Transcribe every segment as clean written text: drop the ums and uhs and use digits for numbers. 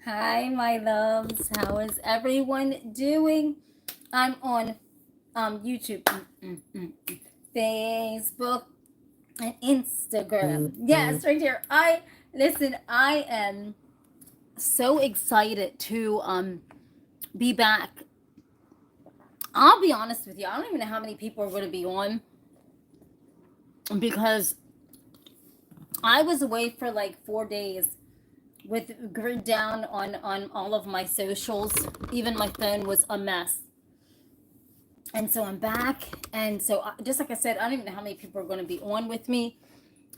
Hi, my loves. How is everyone doing? I'm on YouTube, Facebook, and Instagram. Yes, right here. I am so excited to be back. I'll be honest with you. I don't even know how many people are going to be on because I was away for like 4 days with grid down on all of my socials. Even my phone was a mess. And so I'm back. And so, just like I said, I don't even know how many people are going to be on with me.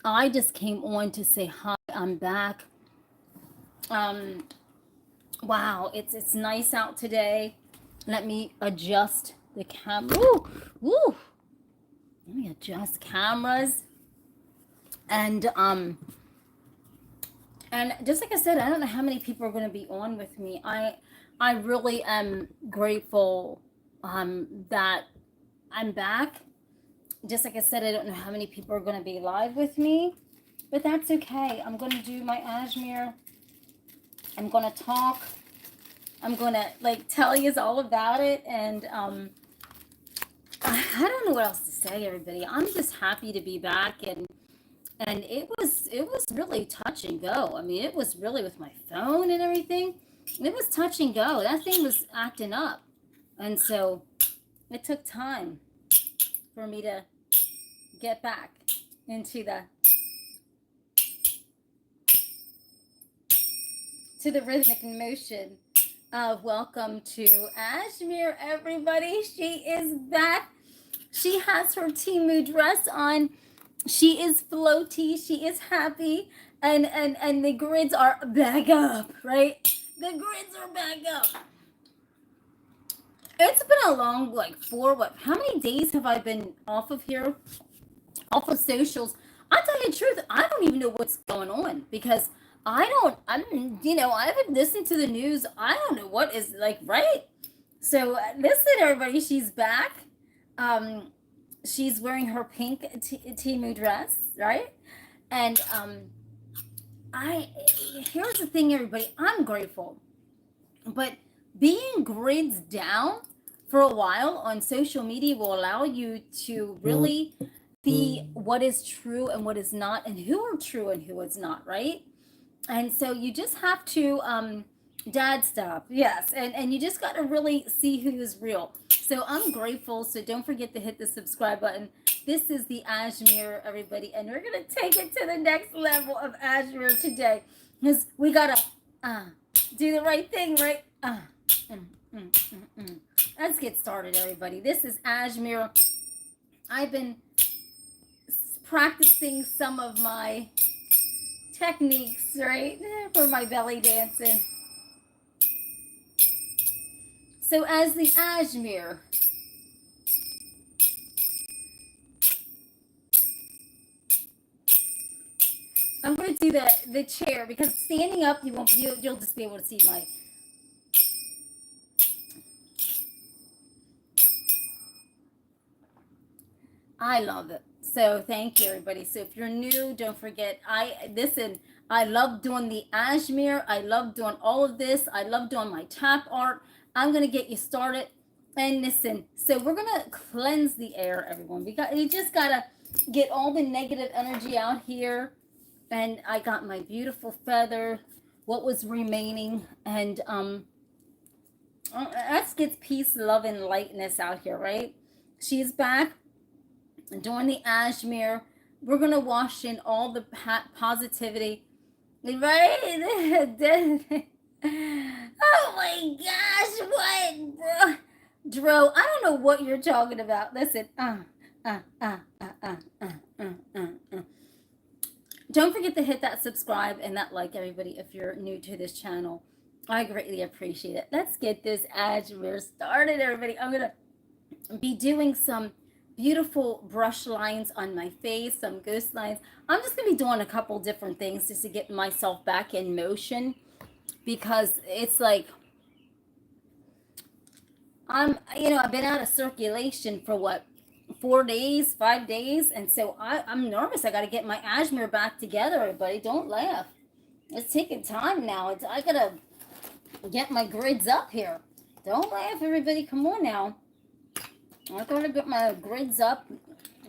I just came on to say hi. I'm back. Um, wow, it's nice out today. Let me adjust the camera. Woo, woo. Let me adjust cameras. And just like I said, I don't know how many people are going to be on with me. I really am grateful that I'm back. Just like I said, I don't know how many people are going to be live with me, but that's okay. I'm going to do my Ashmere. I'm going to talk. I'm going to like tell you all about it. And I don't know what else to say, everybody. I'm just happy to be back. And it was really touch and go. I mean, it was really with my phone and everything. It was touch and go. That thing was acting up. And so it took time for me to get back into the rhythmic motion. Welcome to Ashmere, everybody. She is back. She has her Timu dress on. She is floaty. She is happy. And the grids are back up, right? The grids are back up. It's been a long, like, how many days have I been off of here? Off of socials? I'll tell you the truth, I don't even know what's going on because I haven't listened to the news. I don't know what is, like, right? So, listen, everybody, she's back. She's wearing her pink Timu dress, right? And here's the thing, everybody. I'm grateful, but being grids down for a while on social media will allow you to really see what is true and what is not, and who are true and who is not, right? And so you just have to dad stop, yes, and you just got to really see who is real. So I'm grateful. So don't forget to hit the subscribe button. This is the Ashmere, everybody, and we're gonna take it to the next level of Ashmere today, because we gotta do the right thing, right? Let's get started, everybody. This is Ashmere. I've been practicing some of my techniques, right, for my belly dancing. So as the Ashmere, I'm going to do the chair because standing up you'll just be able to see my. I love it. So thank you, everybody. So if you're new, don't forget. I love doing the Ashmere. I love doing all of this. I love doing my tap art. I'm gonna get you started. And listen, so we're gonna cleanse the air, everyone. You just gotta get all the negative energy out here. And I got my beautiful feather, what was remaining, and let's get peace, love, and lightness out here, right? She's back doing the Ashmere. We're gonna wash in all the positivity, right? Oh my gosh, what, bro? Dro, I don't know what you're talking about. Listen, Don't forget to hit that subscribe and that like, everybody, if you're new to this channel. I greatly appreciate it. Let's get this Ashmere started, everybody. I'm gonna be doing some beautiful brush lines on my face, some ghost lines. I'm just gonna be doing a couple different things just to get myself back in motion, because it's like I've been out of circulation for what, 4 days, 5 days, and so I'm nervous. I got to get my Ashmere back together, everybody. Don't laugh. It's taking time now. I gotta get my grids up here. Don't laugh, everybody. Come on now. I gotta get my grids up,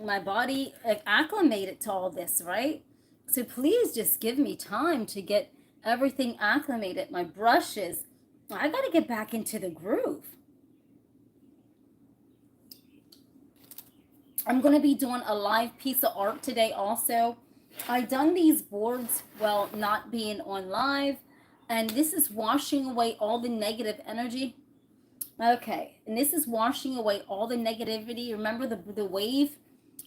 my body acclimated to all this, right? So please just give me time to get everything acclimated. My brushes. I gotta get back into the groove. I'm gonna be doing a live piece of art today also. I done these boards, well, not being on live, and this is washing away all the negative energy. Okay, and this is washing away all the negativity. Remember the wave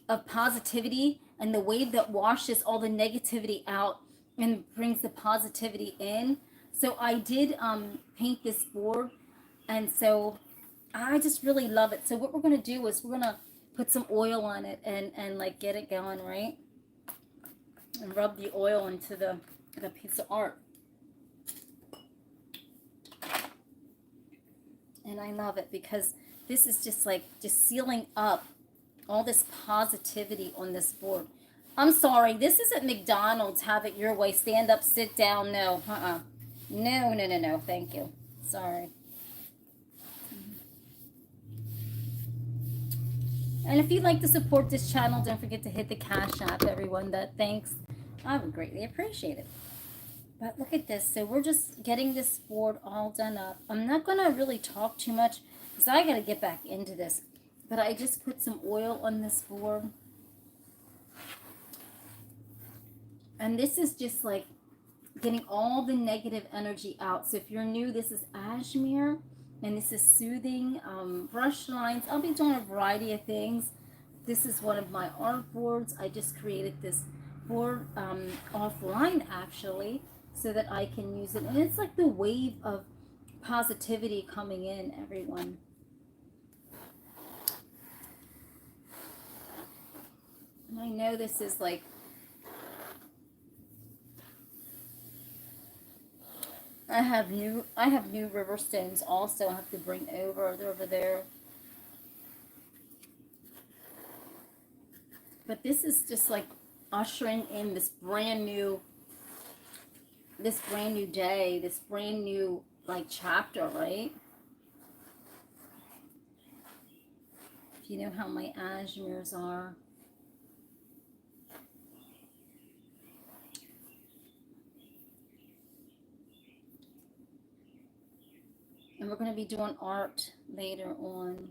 of positivity and the wave that washes all the negativity out and brings the positivity in. So I did paint this board, and so I just really love it. So what we're gonna do is we're gonna put some oil on it and like get it going, right? And rub the oil into the piece of art. And I love it because this is just like just sealing up all this positivity on this board. I'm sorry, this isn't McDonald's, have it your way, stand up, sit down. No, no, thank you. Sorry. And if you'd like to support this channel, don't forget to hit the Cash App, everyone. Thanks. I would greatly appreciate it. But look at this. So we're just getting this board all done up. I'm not going to really talk too much because I got to get back into this. But I just put some oil on this board. And this is just like getting all the negative energy out. So if you're new, this is Ashmere. And this is soothing brush lines. I'll be doing a variety of things. This is one of my art boards. I just created this board offline actually so that I can use it. And it's like the wave of positivity coming in, everyone. And I know this is like I have new river stones also I have to bring over. They're over there. But this is just like ushering in this brand new day, this brand new like chapter, right? If you know how my ashmeres are. And we're going to be doing art later on.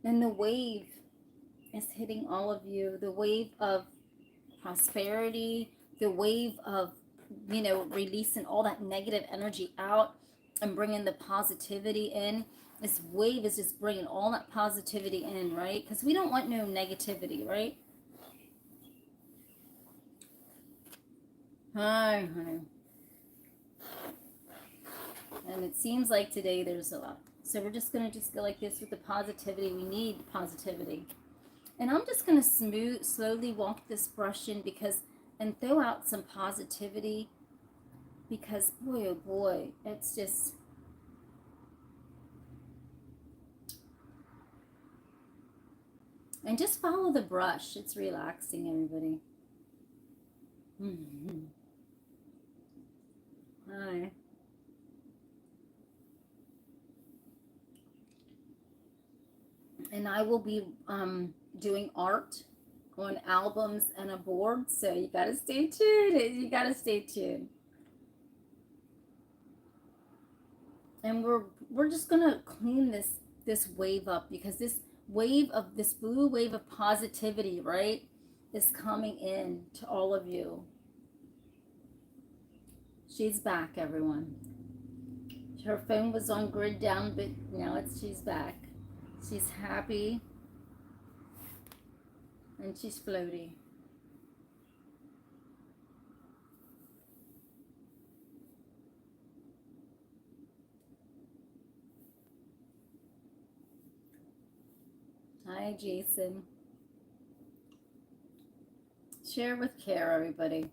And the wave is hitting all of you. The wave of prosperity, the wave of, you know, releasing all that negative energy out and bringing the positivity in. This wave is just bringing all that positivity in, right? Because we don't want no negativity, right? Hi. And it seems like today there's a lot. So we're just going to just go like this with the positivity. We need positivity. And I'm just going to slowly walk this brush in and throw out some positivity. Because, boy, oh boy, it's just... And just follow the brush. It's relaxing, everybody. Hi. And I will be doing art on albums and a board, so you gotta stay tuned. You gotta stay tuned. And we're just gonna clean this wave up because this blue wave of positivity, right, is coming in to all of you. She's back, everyone. Her phone was on grid down, but now she's back. She's happy. And she's floaty. Hi, Jason. Share with care, everybody.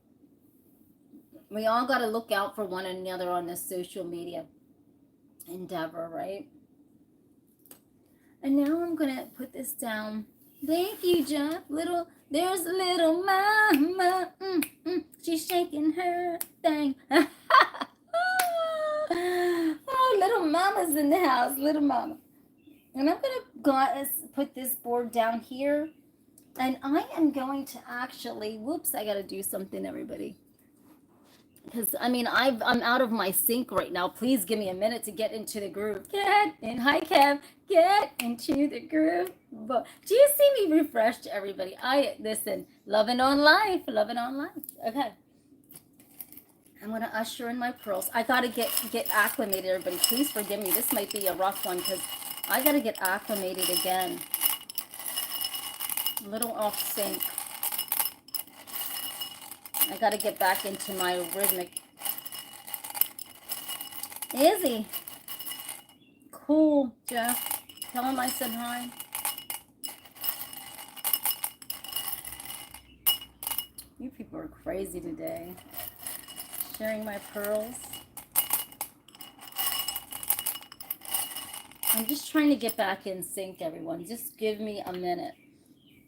We all got to look out for one another on this social media endeavor, right? And now I'm going to put this down Thank you, Jeff. There's little mama. She's shaking her thing. Oh, little mama's in the house. Little mama. And I'm going to put this board down here. And I am going to actually, whoops, I got to do something, everybody. Because, I mean, I'm out of my sync right now. Please give me a minute to get into the groove. Get in. Hi, Kev. Get into the groove. But do you see me refreshed, everybody? Listen, loving on life. Loving on life. Okay. I'm going to usher in my pearls. I got to get acclimated, everybody. Please forgive me. This might be a rough one because I got to get acclimated again. A little off sync. I got to get back into my rhythmic. Izzy. Cool, Jeff. Tell him I said hi. You people are crazy today. Sharing my pearls. I'm just trying to get back in sync, everyone. Just give me a minute.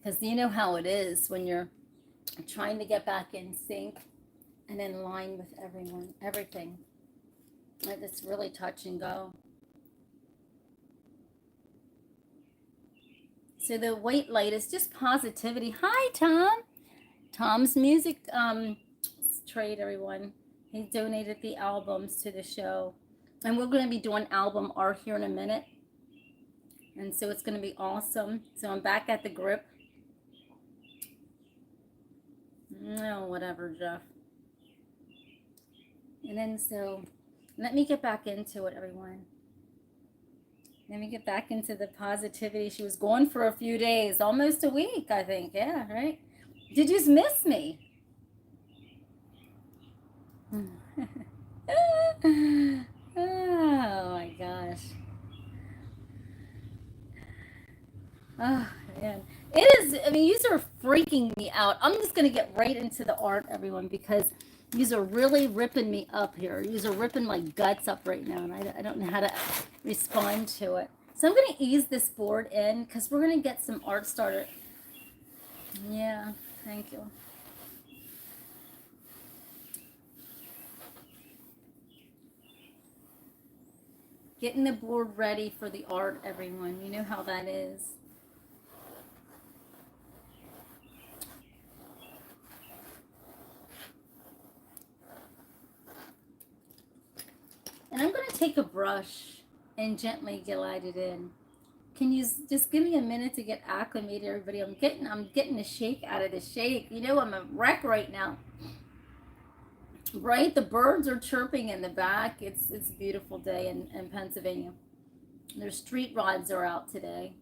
Because you know how it is when you're trying to get back in sync and in line with everything. It's really touch and go. So the white light is just positivity. Hi, Tom. Tom's music trade, everyone. He donated the albums to the show. And we're going to be doing album art here in a minute. And so it's going to be awesome. So I'm back at the grip. No, whatever, Jeff. And then so let me get back into it, everyone. Let me get back into the positivity. She was gone for a few days, almost a week, I think. Yeah, right? Did you miss me? Oh my gosh. Oh man. It is, I mean, you are freaking me out. I'm just gonna get right into the art, everyone, because these are really ripping me up here. These are ripping my guts up right now, and I don't know how to respond to it. So I'm gonna ease this board in because we're gonna get some art started. Yeah, thank you. Getting the board ready for the art, everyone. You know how that is. And I'm going to take a brush and gently glide it in. Can you just give me a minute to get acclimated, everybody? I'm getting a shake out of the shake. You know, I'm a wreck right now. Right? The birds are chirping in the back. It's a beautiful day in Pennsylvania. Their street rods are out today.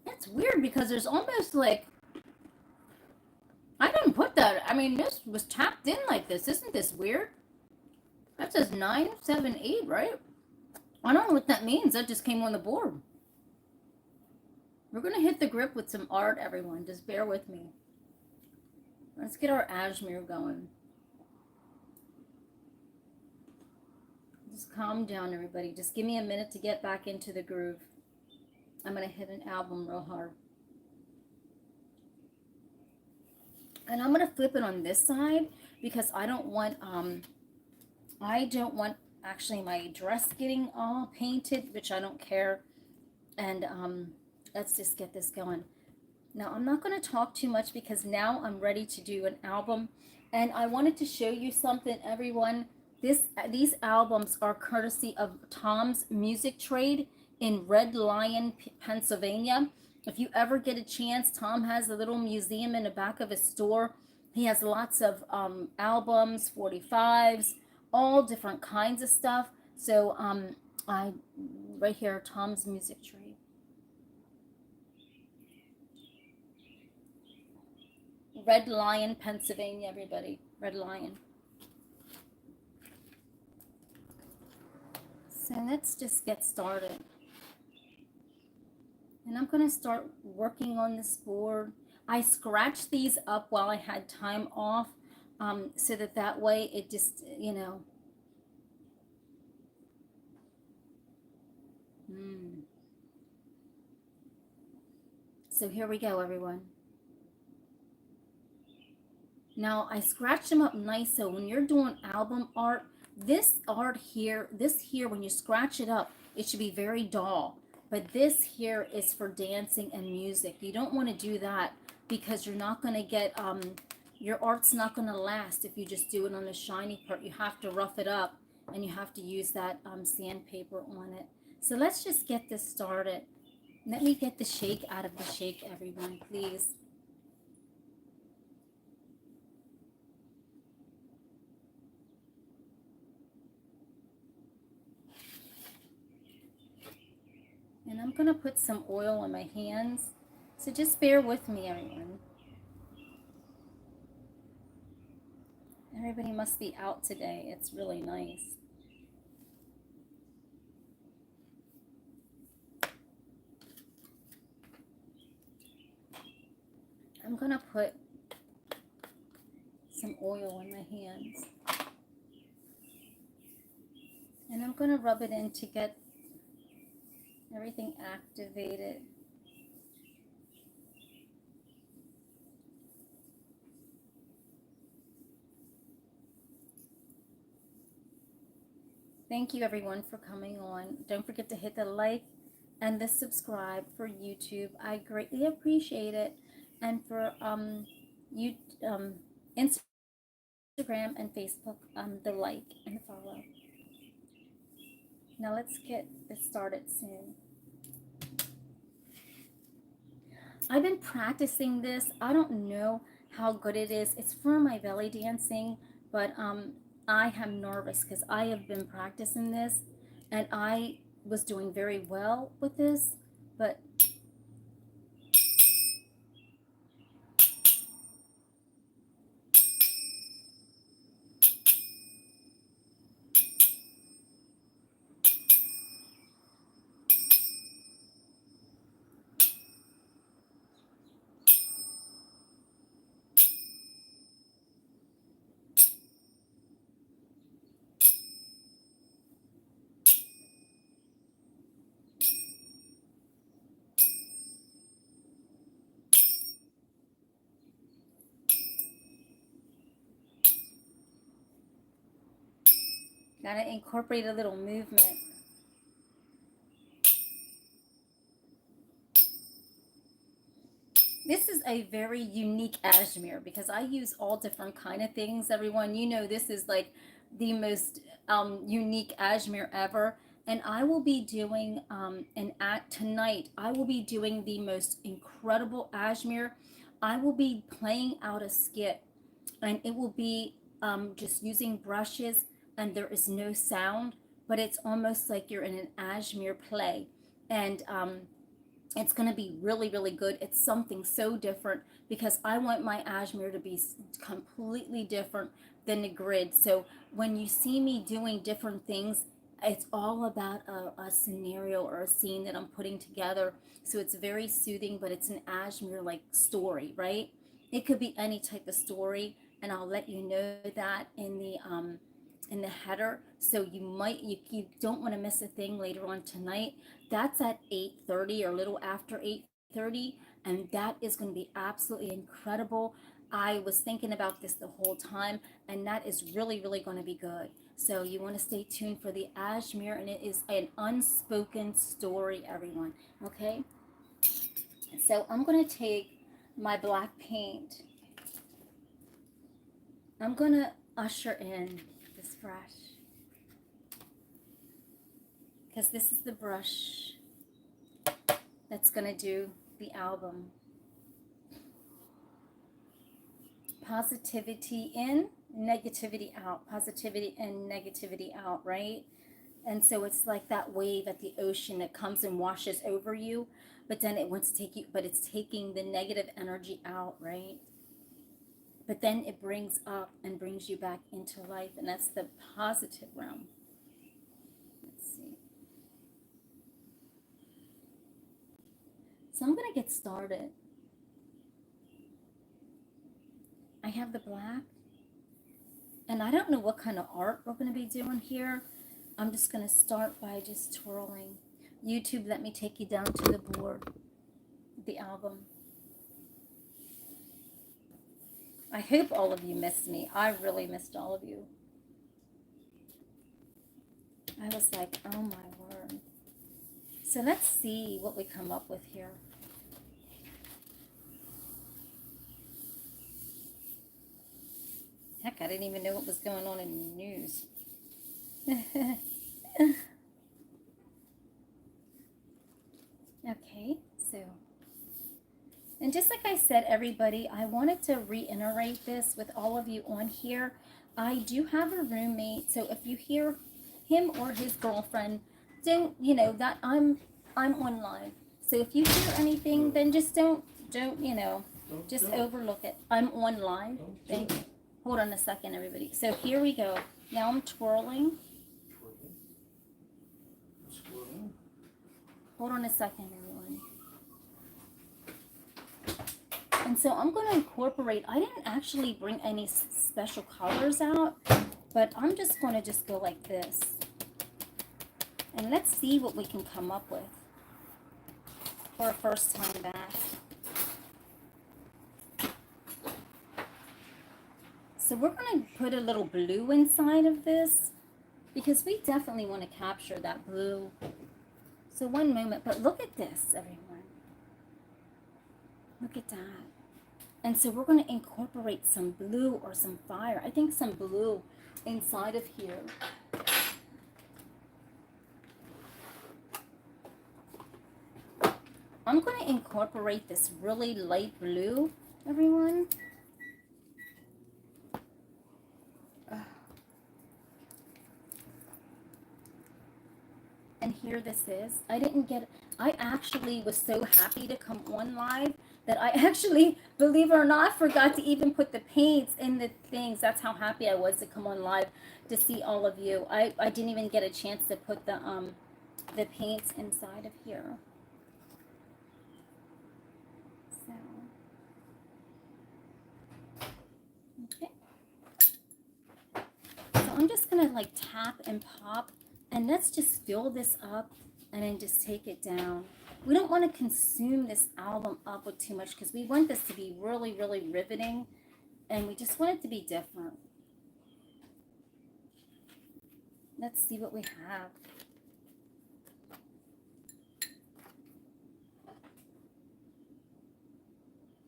It's weird because there's almost like, I didn't put that. I mean, this was tapped in like this. Isn't this weird? That says 978, right? I don't know what that means. That just came on the board. We're going to hit the grip with some art, everyone. Just bear with me. Let's get our Ashmere going. Just calm down, everybody. Just give me a minute to get back into the groove. I'm going to hit an album real hard. And I'm going to flip it on this side because I don't want actually my dress getting all painted, which I don't care. And let's just get this going. Now, I'm not going to talk too much because now I'm ready to do an album. And I wanted to show you something, everyone. These albums are courtesy of Tom's Music Trade in Red Lion, Pennsylvania. If you ever get a chance, Tom has a little museum in the back of his store. He has lots of albums, 45s, all different kinds of stuff. So right here, Tom's Music Trade. Red Lion, Pennsylvania, everybody. Red Lion. So let's just get started. And I'm going to start working on this board. I scratched these up while I had time off, so that way it just, you know. Mm. So here we go, everyone. Now I scratched them up nice, so when you're doing album art, this art here, this here, when you scratch it up, it should be very dull. But this here is for dancing and music. You don't want to do that because you're not going to get, your art's not going to last if you just do it on the shiny part. You have to rough it up and you have to use that sandpaper on it. So let's just get this started. Let me get the shake out of the shake, everyone, please. And I'm going to put some oil on my hands. So just bear with me, everyone. Everybody must be out today. It's really nice. I'm going to put some oil on my hands. And I'm going to rub it in to get everything activated. Thank you, everyone, for coming on. Don't forget to hit the like and the subscribe for YouTube. I greatly appreciate it. And for Instagram and Facebook, the like and the follow. Now let's get this started soon. I've been practicing this. I don't know how good it is. It's for my belly dancing, but I am nervous because I have been practicing this and I was doing very well with this, but gotta incorporate a little movement. This is a very unique ashmere because I use all different kind of things. Everyone, you know, this is like the most unique ashmere ever. And I will be doing an act tonight. I will be doing the most incredible ashmere. I will be playing out a skit, and it will be just using brushes, and there is no sound, but it's almost like you're in an ashmere play. And it's going to be really, really good. It's something so different because I want my ashmere to be completely different than the grid. So when you see me doing different things, it's all about a scenario or a scene that I'm putting together. So it's very soothing, but it's an ashmere like story, right? It could be any type of story, and I'll let you know that in the header, so you don't want to miss a thing later on tonight. That's at 8:30 or a little after 8:30, and that is going to be absolutely incredible. I was thinking about this the whole time, and that is really, really going to be good. So you want to stay tuned for the ashmere, and it is an unspoken story, everyone. Okay, so I'm going to take my black paint. I'm going to usher in this brush, because this is the brush that's going to do the album. Positivity in, negativity out. Positivity in, negativity out, right? And so it's like that wave at the ocean that comes and washes over you, but then it wants to take you, but it's taking the negative energy out, right? But then it brings up and brings you back into life, and that's the positive realm. Let's see. So I'm going to get started. have the black. And I don't know what kind of art we're going to be doing here. I'm just going to start by just twirling. YouTube, let me take you down to the board, the album. I hope all of you missed me. I really missed all of you. I was like, oh my word. So let's see what we come up with here. Heck, I didn't even know what was going on in the news. Okay, so, and just like I said, everybody, I wanted to reiterate this with all of you on here. I do have a roommate, so if you hear him or his girlfriend, don't, you know, that I'm on live. So if you hear anything, then just don't, you know, just overlook it. I'm on live. Thank you. Hold on a second, everybody. So here we go. Now I'm twirling. Hold on a second, everyone. And so I'm going to incorporate, I didn't actually bring any special colors out, but I'm just going to just go like this. And let's see what we can come up with for our first time back. So we're going to put a little blue inside of this because we definitely want to capture that blue. So one moment, but look at this, everyone. Look at that. And so we're going to incorporate some blue or some fire. I think some blue inside of here. I'm going to incorporate this really light blue, everyone. And here this is. I actually was so happy to come on live that I actually, believe it or not, forgot to even put the paints in the things. That's how happy I was to come on live to see all of you. I didn't even get a chance to put the paints inside of here. So, okay. So I'm just gonna like tap and pop, and let's just fill this up and then just take it down. We don't want to consume this album up with too much because we want this to be really, really riveting, and we just want it to be different. Let's see what we have.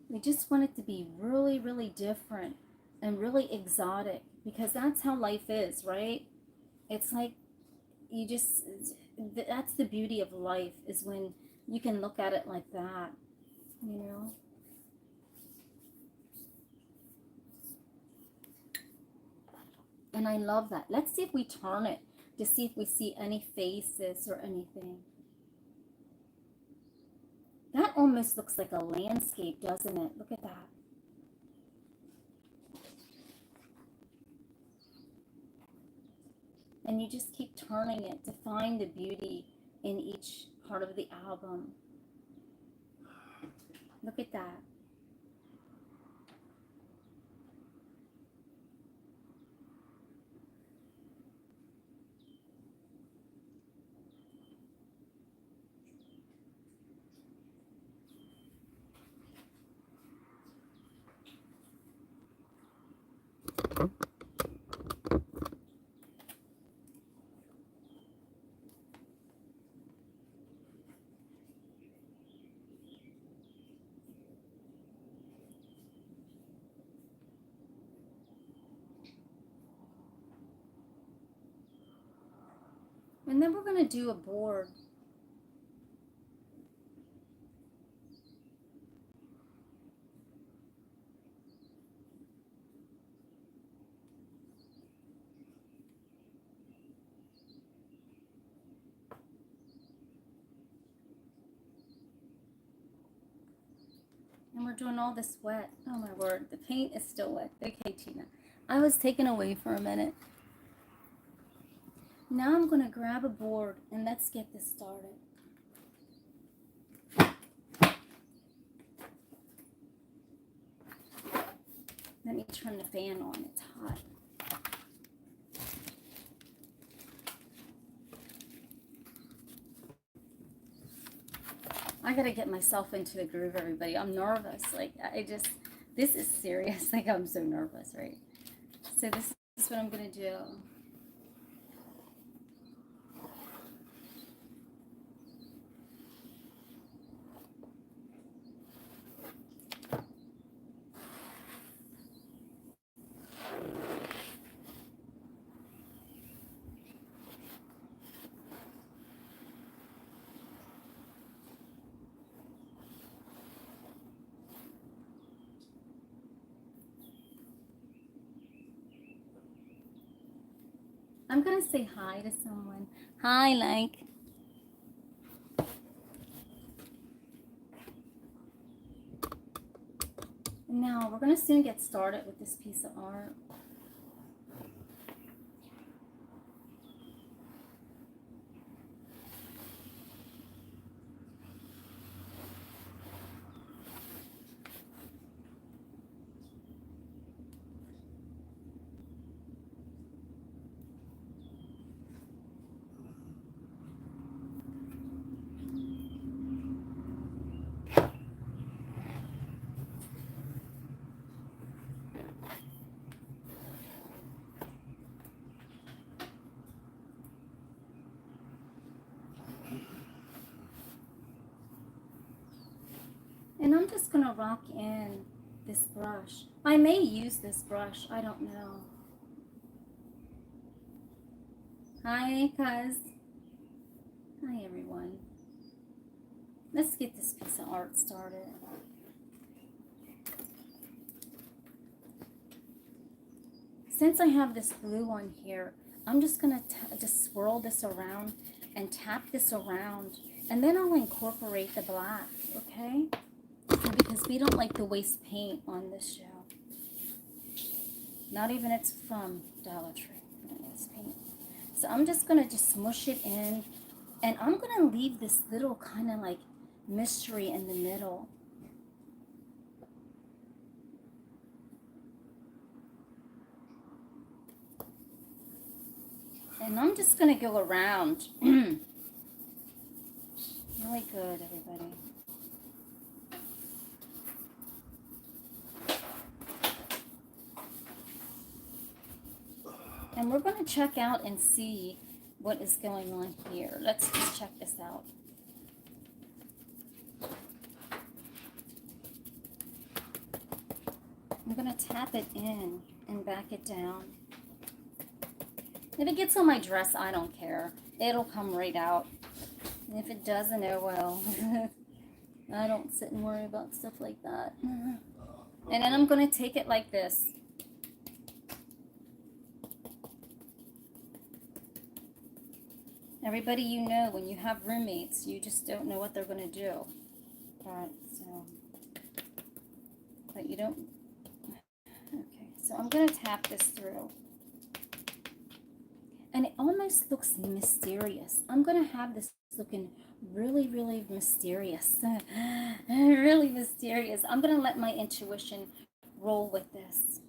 We just want it to be really, really different and really exotic because that's how life is, right? It's like you just, that's the beauty of life, is when you can look at it like that, you know? And I love that. Let's see if we turn it to see if we see any faces or anything. That almost looks like a landscape, doesn't it? Look at that. And you just keep turning it to find the beauty in each part of the album. Look at that. And then we're going to do a board. And we're doing all this wet. Oh my word, the paint is still wet. Okay, Tina. I was taken away for a minute. Now I'm going to grab a board and let's get this started. Let me turn the fan on. It's hot. I gotta get myself into the groove, everybody. I'm nervous. Like, this is serious. Like, I'm so nervous, right? So this is what I'm gonna do. I'm gonna say hi to someone. Hi, like. Now, we're gonna soon get started with this piece of art. And I'm just gonna rock in this brush. I may use this brush, I don't know. Hi, cuz. Hi, everyone. Let's get this piece of art started. Since I have this blue on here, I'm just gonna just swirl this around and tap this around, and then I'll incorporate the black, okay? Because we don't like to waste paint on this show. Not even it's from Dollar Tree. We don't waste paint. So I'm just gonna just smush it in, and I'm gonna leave this little kind of like mystery in the middle. And I'm just gonna go around. Really good, everybody. And we're going to check out and see what is going on here. Let's just check this out. I'm going to tap it in and back it down. If it gets on my dress, I don't care. It'll come right out. And if it doesn't, oh well. I don't sit and worry about stuff like that. And then I'm going to take it like this. Everybody, you know, when you have roommates, you just don't know what they're going to do. But you don't. Okay, so I'm going to tap this through. And it almost looks mysterious. I'm going to have this looking really, really mysterious. Really mysterious. I'm going to let my intuition roll with this.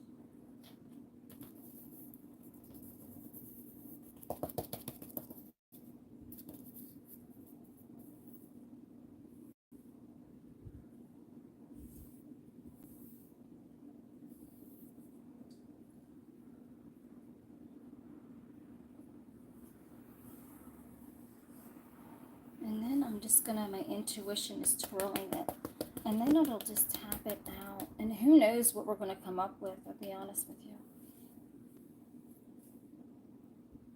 And then I'm just gonna, my intuition is twirling it. And then it'll just tap it out. And who knows what we're gonna come up with, I'll be honest with you.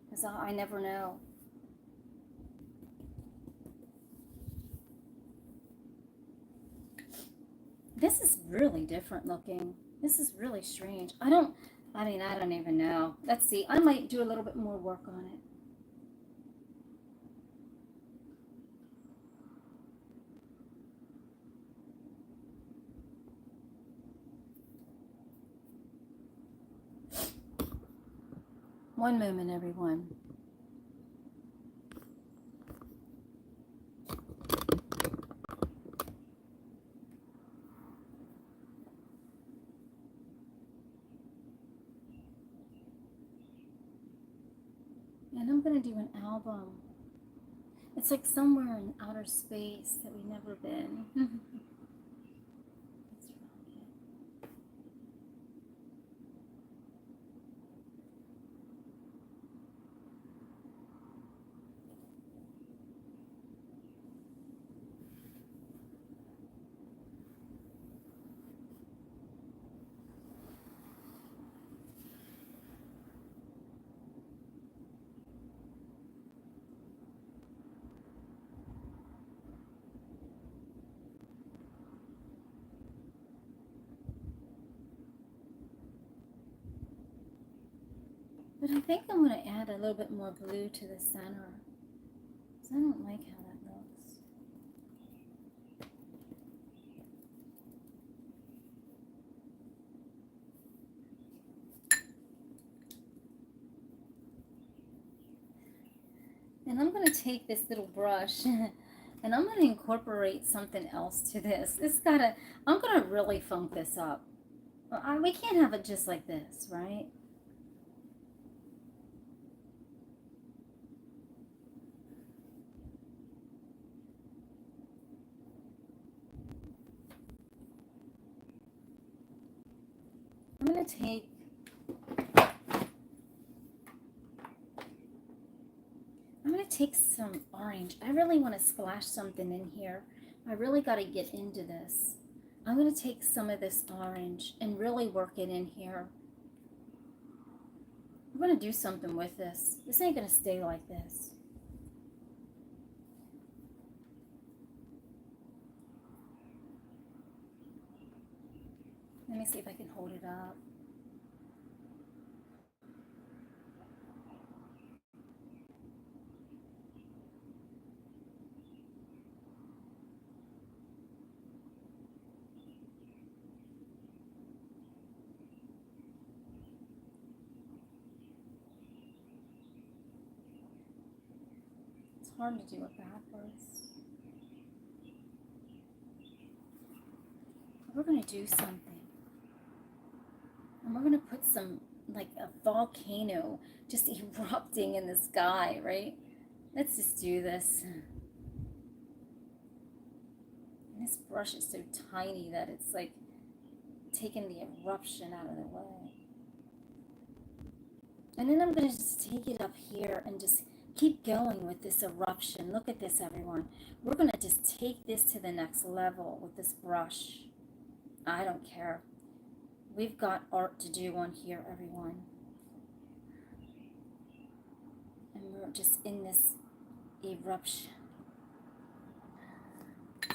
Because I never know. This is really different looking. This is really strange. I don't even know. Let's see, I might do a little bit more work on it. One moment, everyone. And I'm going to do an album. It's like somewhere in outer space that we've never been. Let's rock it. But I think I'm going to add a little bit more blue to the center. Because I don't like how that looks. And I'm going to take this little brush and I'm going to incorporate something else to this. I'm going to really funk this up. We can't have it just like this, right? I'm going to take some orange. I really want to splash something in here. I really got to get into this. I'm going to take some of this orange and really work it in here. I'm going to do something with this. This ain't going to stay like this. Let me see if I can hold it up. It's hard to do it backwards. We're going to do something. And we're going to put some, like a volcano just erupting in the sky, right? Let's just do this. And this brush is so tiny that it's like taking the eruption out of the way. And then I'm going to just take it up here and just keep going with this eruption. Look at this, everyone. We're going to just take this to the next level with this brush. I don't care. We've got art to do on here, everyone. And we're just in this eruption.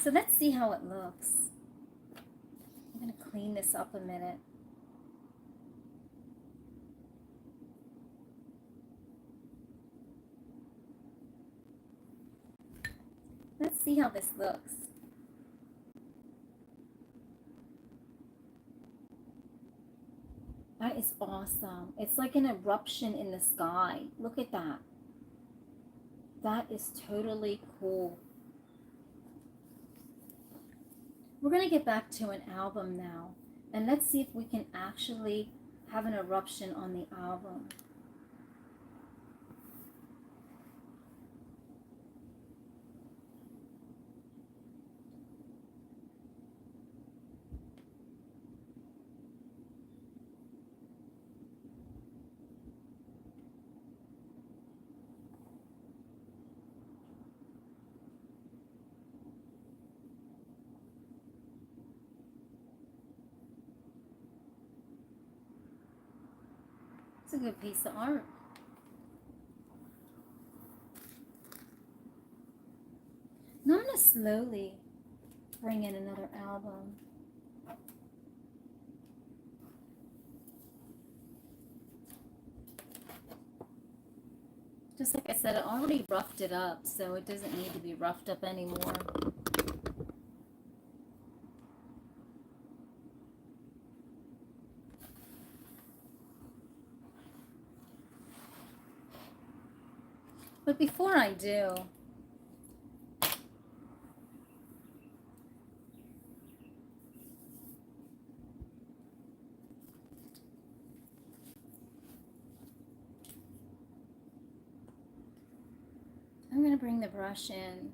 So let's see how it looks. I'm going to clean this up a minute. Let's see how this looks. That is awesome. It's like an eruption in the sky. Look at that. That is totally cool. We're going to get back to an album now. And let's see if we can actually have an eruption on the album. It's a good piece of art. Now I'm going to slowly bring in another album. Just like I said, I already roughed it up, so it doesn't need to be roughed up anymore. But before I do, going to bring the brush in.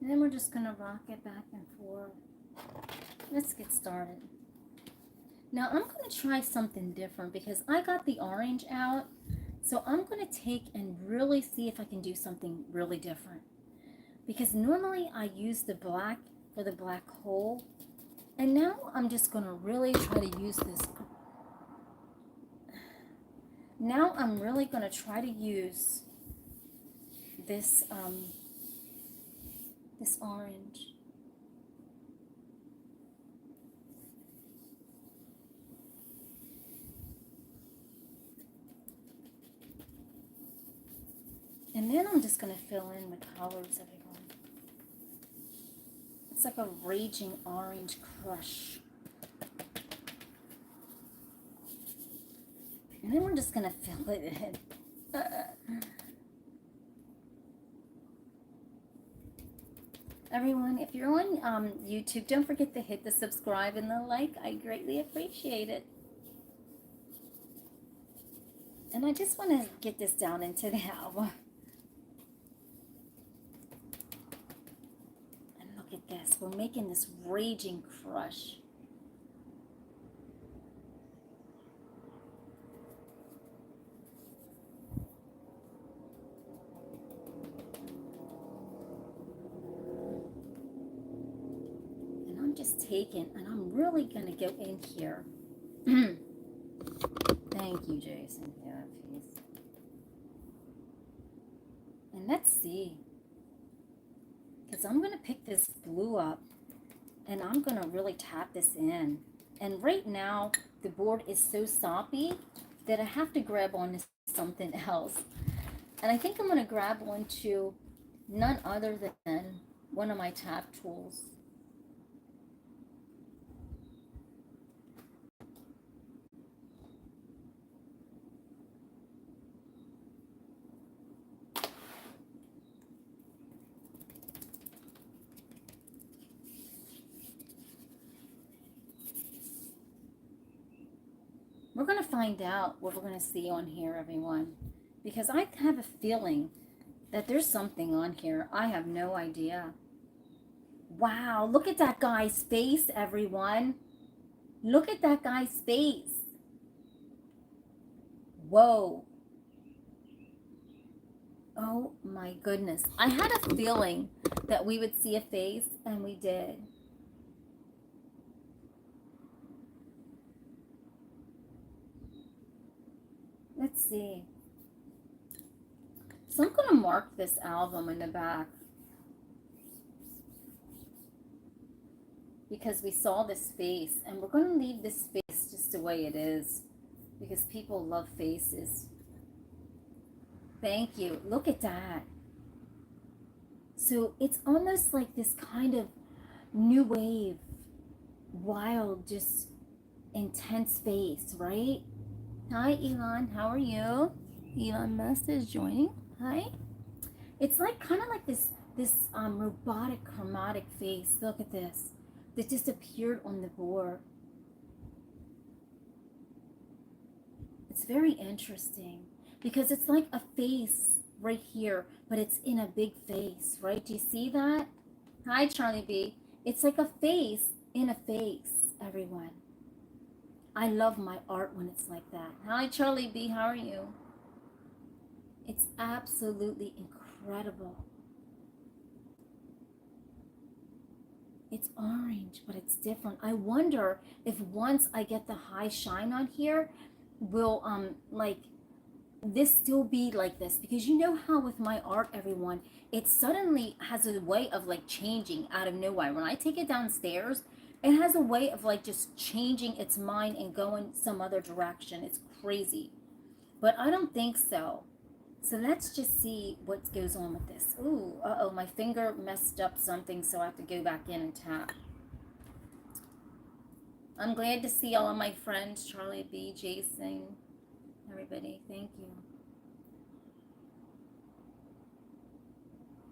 And then we're just going to rock it back and forth. Let's get started. Now I'm going to try something different because I got the orange out. So I'm going to take and really see if I can do something really different. Because normally I use the black for the black hole. And now I'm just going to really try to use this. Now I'm really going to try to use this this orange. And then I'm just going to fill in with colors, everyone. It's like a raging orange crush. And then we're just going to fill it in. Everyone, if you're on YouTube, don't forget to hit the subscribe and the like. I greatly appreciate it. And I just want to get this down into the album. And look at this. We're making this raging crush. Taken, and I'm really going to go in here. Thank you, Jason. Yeah, please. And let's see. Because I'm going to pick this blue up, and I'm going to really tap this in. And right now, the board is so soppy that I have to grab on to something else. And I think I'm going to grab onto none other than one of my tap tools. We're going to find out what we're going to see on here, everyone. Because I have a feeling that there's something on here. I have no idea. Wow, look at that guy's face, everyone. Look at that guy's face. Whoa. Oh my goodness. I had a feeling that we would see a face, and we did. Let's see. So I'm going to mark this album in the back because we saw this face, and we're going to leave this face just the way it is because people love faces. Thank you. Look at that. So it's almost like this kind of new wave, wild, just intense face, right? Hi, Elon. How are you? Elon Musk is joining. Hi. It's like kind of like this robotic, chromatic face. Look at this. That just appeared on the board. It's very interesting because it's like a face right here, but it's in a big face, right? Do you see that? Hi, Charlie B. It's like a face in a face, everyone. I love my art when it's like that. Hi, Charlie B. How are you? It's absolutely incredible. It's orange, but it's different. I wonder if once I get the high shine on here, will like this still be like this? Because you know how with my art, everyone, it suddenly has a way of like changing out of nowhere. When I take it downstairs, it has a way of like just changing its mind and going some other direction. It's crazy, but I don't think so. So let's just see what goes on with this. Ooh, uh-oh, my finger messed up something, so I have to go back in and tap. I'm glad to see all of my friends, Charlie B, Jason, everybody. Thank you.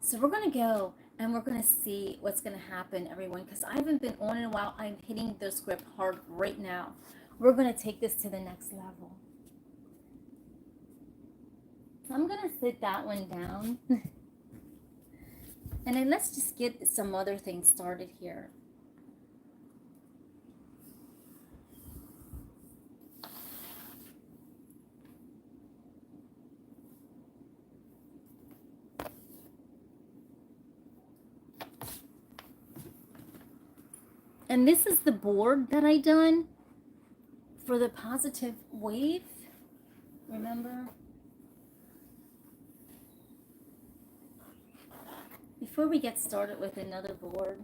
So we're going to go and we're going to see what's going to happen, everyone, because I haven't been on in a while. I'm hitting the script hard right now. We're going to take this to the next level. So I'm going to sit that one down. And then let's just get some other things started here. And this is the board that I done for the positive wave. Remember? Before we get started with another board,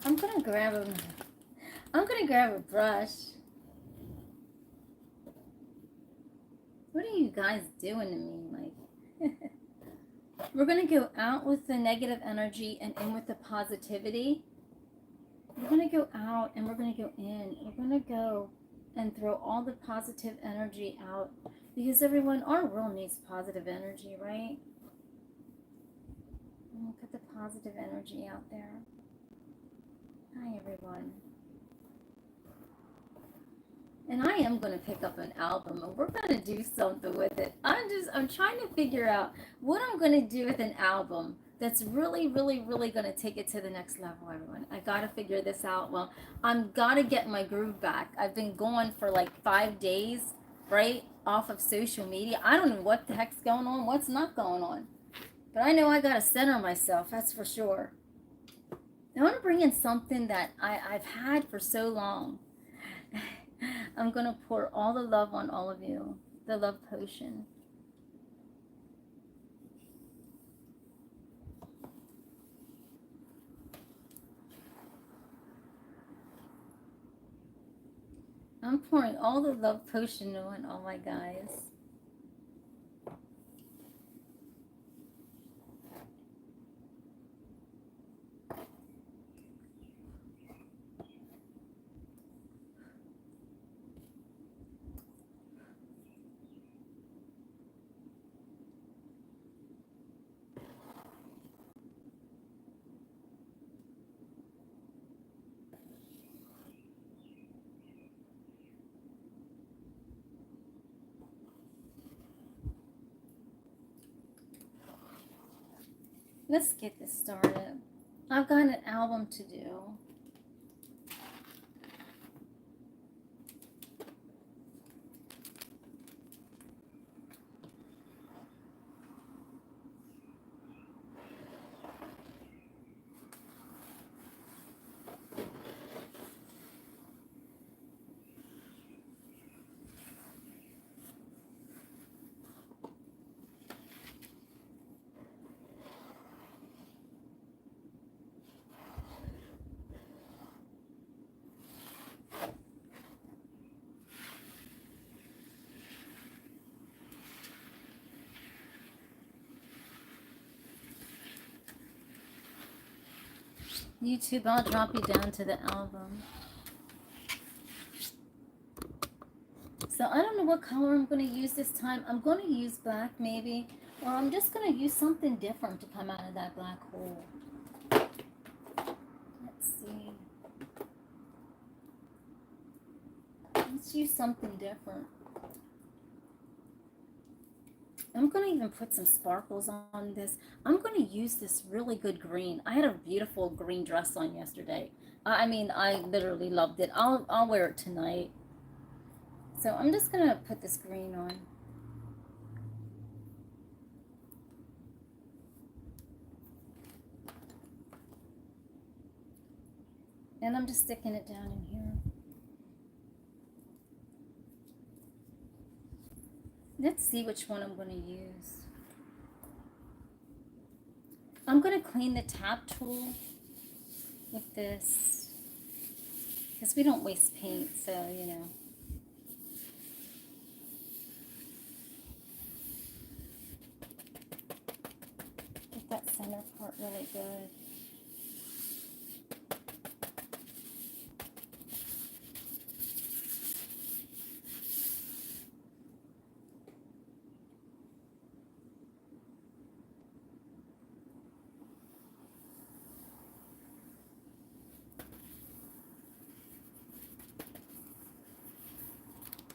I'm gonna grab a brush. What are you guys doing to me? Like, we're gonna go out with the negative energy and in with the positivity. We're gonna go out and we're gonna go in. We're gonna go and throw all the positive energy out, because everyone, our world needs positive energy, right? Put the positive energy out there. Hi, everyone. And I am going to pick up an album and we're going to do something with it. I'm trying to figure out what I'm going to do with an album that's really, really, really going to take it to the next level, everyone. I got to figure this out. Well, I'm got to get my groove back. I've been going for like 5 days, right, off of social media. I don't know what the heck's going on, what's not going on. But I know I got to center myself, that's for sure. I want to bring in something that I've had for so long. I'm going to pour all the love on all of you. The love potion. I'm pouring all the love potion on all my guys. Let's get this started. I've got an album to do. YouTube, I'll drop you down to the album. So I don't know what color I'm going to use this time. I'm going to use black maybe, or I'm just going to use something different to come out of that black hole. Let's see. Let's use something different. I'm going to even put some sparkles on this. I'm going to use this really good green. I had a beautiful green dress on yesterday. I mean, I literally loved it. I'll wear it tonight. So I'm just going to put this green on. And I'm just sticking it down in here. Let's see which one I'm going to use. I'm going to clean the tap tool with this, because we don't waste paint, so, you know. Get that center part really good.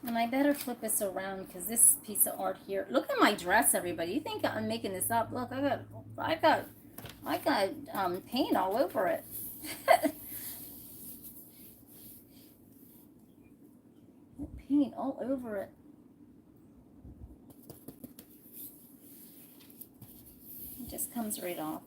And I better flip this around, because this piece of art here. Look at my dress, everybody. You think I'm making this up? Look, I got paint all over it. Paint all over it. It just comes right off.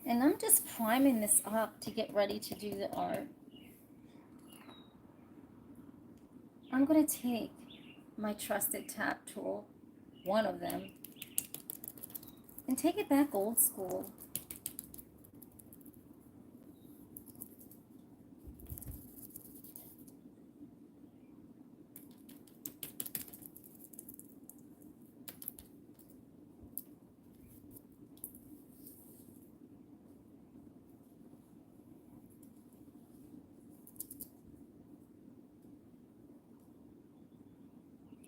And I'm just priming this up to get ready to do the art. I'm going to take my trusted tap tool, one of them, and take it back old school.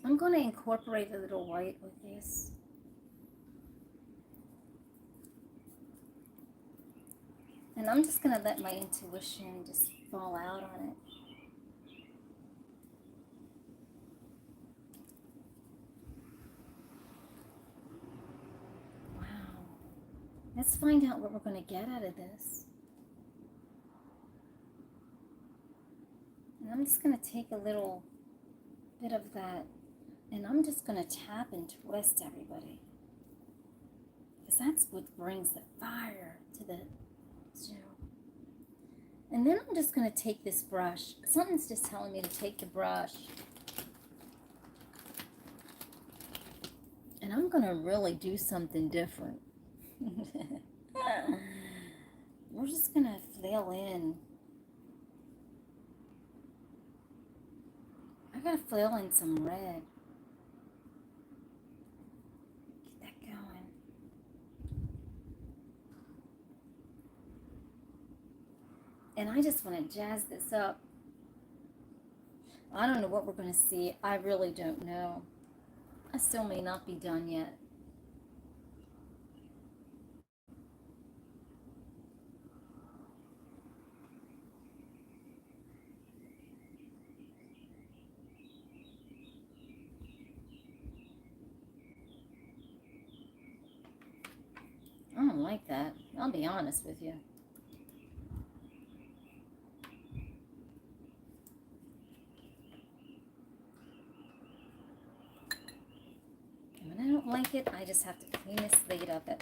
I'm going to incorporate a little white with this. And I'm just going to let my intuition just fall out on it. Wow. Let's find out what we're going to get out of this. And I'm just going to take a little bit of that, and I'm just going to tap and twist, everybody. Because that's what brings the fire to the show. And then I'm just going to take this brush. Something's just telling me to take the brush. And I'm going to really do something different. We're just going to flail in. I got to flail in some red. Get that going. And I just want to jazz this up. I don't know what we're going to see. I really don't know. I still may not be done yet. I don't like that. I'll be honest with you. And when I don't like it, I just have to clean the slate of it.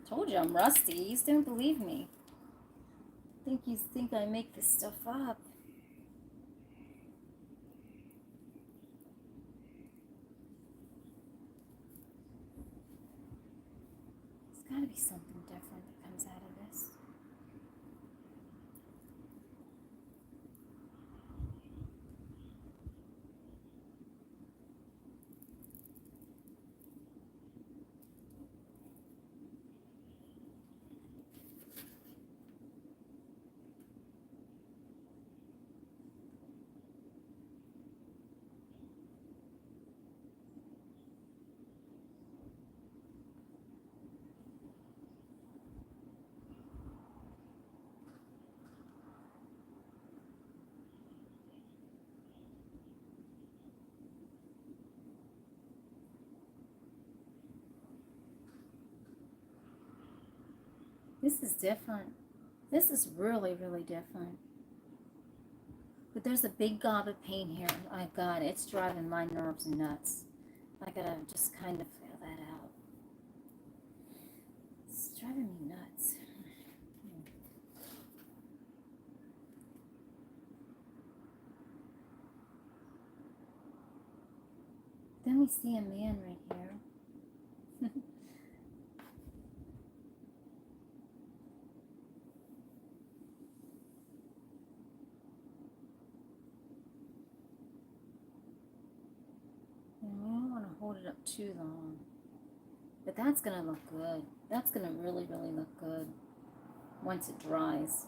Told you I'm rusty. You just don't believe me. You think I make this stuff up. got to be something different that comes out of this. This is different. This is really, really different. But there's a big gob of pain here. My God, it's driving my nerves nuts. I gotta just kind of feel that out. It's driving me nuts. Then we see a man right here. Hold it up too long, but that's gonna look good. That's gonna really, really look good once it dries.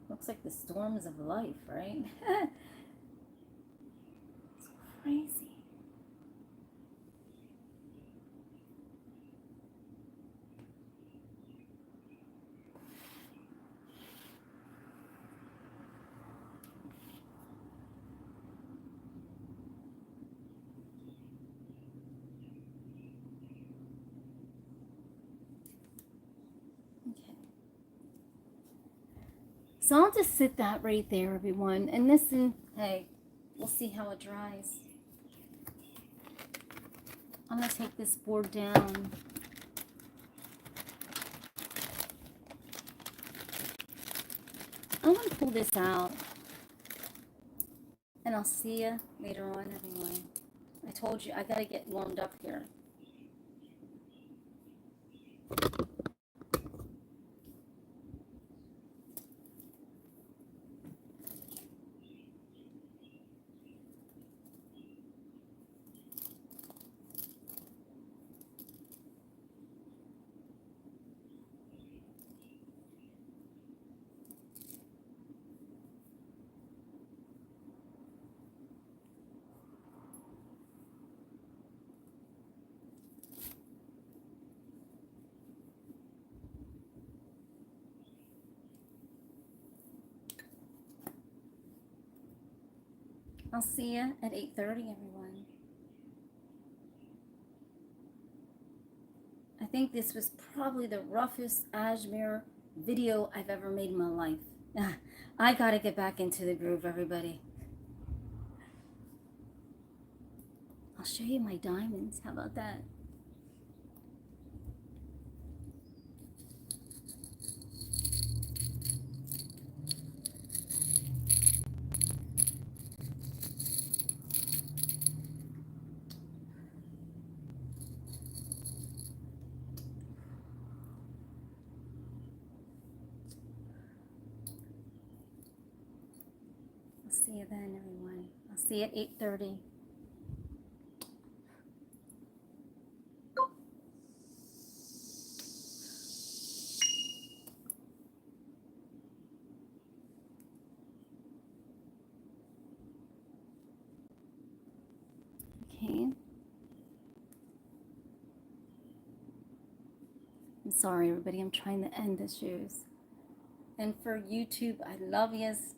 Looks like the storms of life, right? It's crazy. So I'll just sit that right there, everyone, and listen. Hey, we'll see how it dries. I'm going to take this board down. I'm going to pull this out. And I'll see you later on, everyone. I told you, I got to get warmed up here. I'll see you at 8:30, everyone. I think this was probably the roughest Ashmere video I've ever made in my life. I gotta get back into the groove, everybody. I'll show you my diamonds. How about that? See you then, everyone. I'll see you at 8:30. Okay. I'm sorry, everybody. I'm trying to end the shoes. And for YouTube, I love yous.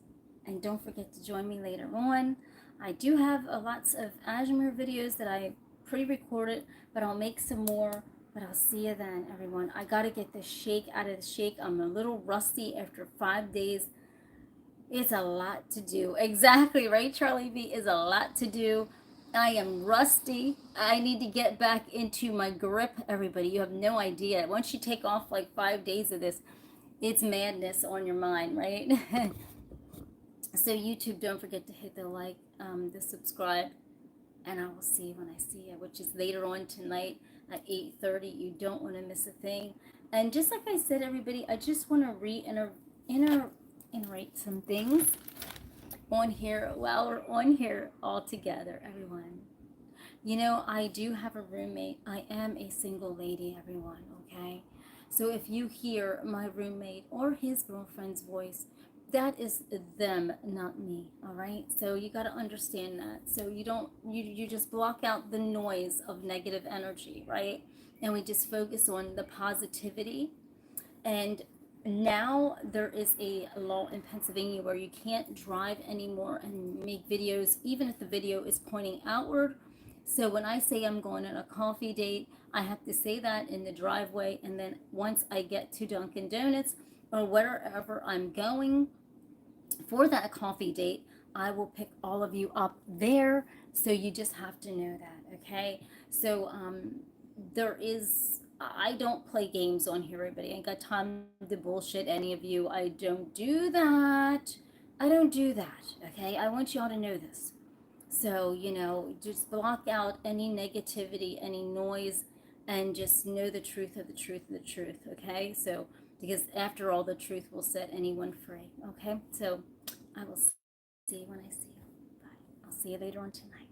And don't forget to join me later on. I do have lots of Ashmere videos that I pre-recorded, but I'll make some more. But I'll see you then, everyone. I got to get the shake out of the shake. I'm a little rusty after 5 days. It's a lot to do. Exactly, right, Charlie B? Is a lot to do. I am rusty. I need to get back into my grip, everybody. You have no idea. Once you take off like 5 days of this, it's madness on your mind, right? So YouTube, don't forget to hit the like, the subscribe, and I will see you when I see you, which is later on tonight at 8:30. You don't want to miss a thing. And just like I said, everybody, I just want to reiterate some things on here while we're on here all together, everyone. You know, I do have a roommate. I am a single lady, everyone, okay? So if you hear my roommate or his girlfriend's voice, that is them, not me, all right? So you got to understand that. So you just block out the noise of negative energy, right? And we just focus on the positivity. And now there is a law in Pennsylvania where you can't drive anymore and make videos, even if the video is pointing outward. So when I say I'm going on a coffee date, I have to say that in the driveway. And then once I get to Dunkin' Donuts or wherever I'm going for that coffee date, I will pick all of you up there. So you just have to know that, okay? So I don't play games on here, everybody. I ain't got time to bullshit any of you. I don't do that. I don't do that, okay? I want y'all to know this. So, just block out any negativity, any noise, and just know the truth of the truth of the truth, okay? So, because after all, the truth will set anyone free, okay? So, I will see you when I see you. Bye. I'll see you later on tonight.